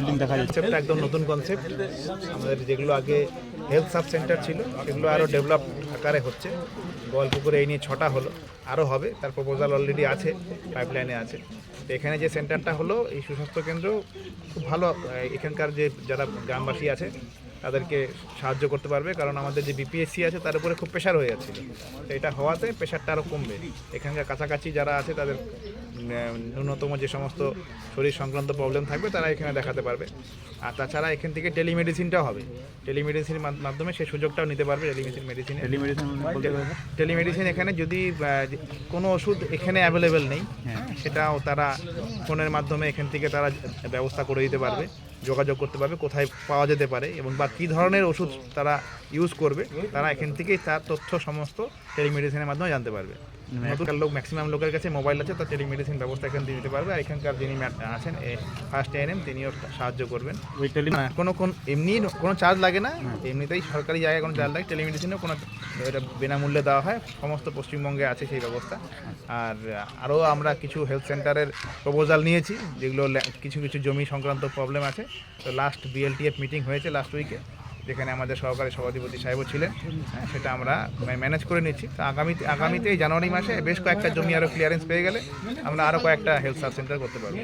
Building দেখা যাচ্ছে। Concept একদম নতুন কনসেপ্ট। আমাদের যেগুলো আগে হেলথ সাব সেন্টার ছিল সেগুলো আরও ডেভেলপ আকারে হচ্ছে। গোয়ালপুকুরে এই নিয়ে 6টা হলো, আরও হবে, তার প্রপোজাল অলরেডি আছে, পাইপলাইনে আছে। তো এখানে যে সেন্টারটা হলো এই সুস্বাস্থ্য কেন্দ্র খুব ভালো। এখানকার যে যারা গ্রামবাসী আছে তাদেরকে সাহায্য করতে পারবে, কারণ আমাদের যে বিপিএসসি আছে তার উপরে খুব প্রেশার হয়ে যাচ্ছিল। তো এটা হওয়াতে প্রেশারটা আরও কমবে। এখানকার কাছাকাছি যারা আছে তাদের ন্যূনতম যে সমস্ত শরীর সংক্রান্ত প্রবলেম থাকবে তারা এখানে দেখাতে পারবে। আর তাছাড়া এখান থেকে টেলিমেডিসিনটাও হবে। টেলিমেডিসিনের মাধ্যমে সেই সুযোগটাও নিতে পারবে। টেলিমেডিসিন এখানে যদি কোনো ওষুধ এখানে অ্যাভেলেবেল নেই, সেটাও তারা ফোনের মাধ্যমে এখান থেকে তারা ব্যবস্থা করে দিতে পারবে, যোগাযোগ করতে পারবে কোথায় পাওয়া যেতে পারে এবং বা কী ধরনের ওষুধ তারা ইউজ করবে, তারা এখান থেকেই তার তথ্য সমস্ত টেলিমেডিসিনের মাধ্যমে জানতে পারবে। এখানকার লোক ম্যাক্সিমাম লোকের কাছে মোবাইল আছে, তার টেলিমেডিসিন ব্যবস্থা এখান দিয়ে দিতে পারবে। আর এখানকার যিনি আছেন ফার্স্ট এএনএম তিনিও সাহায্য করবেন। কোনো এমনি কোনো চার্জ লাগে না, এমনিতেই সরকারি জায়গায় কোনো চার্জ লাগে। টেলিমেডিসিনেও কোনো এটা বিনামূল্যে দেওয়া হয়, সমস্ত পশ্চিমবঙ্গে আছে সেই ব্যবস্থা। আর আরও আমরা কিছু হেলথ সেন্টারের প্রপোজাল নিয়েছি, যেগুলো কিছু কিছু জমি সংক্রান্ত প্রবলেম আছে। তো লাস্ট বিএলটিএফ মিটিং হয়েছে লাস্ট উইকে, যেখানে আমাদের সহকারী সভাধিপতি সাহেবও ছিলেন। সেটা আমরা ম্যানেজ করে নিচ্ছি। তো আগামীতে জানুয়ারি মাসে বেশ কয়েকটা জমি আরও ক্লিয়ারেন্স পেয়ে গেলে আমরা আরও কয়েকটা হেলথ সাব সেন্টার করতে পারবো।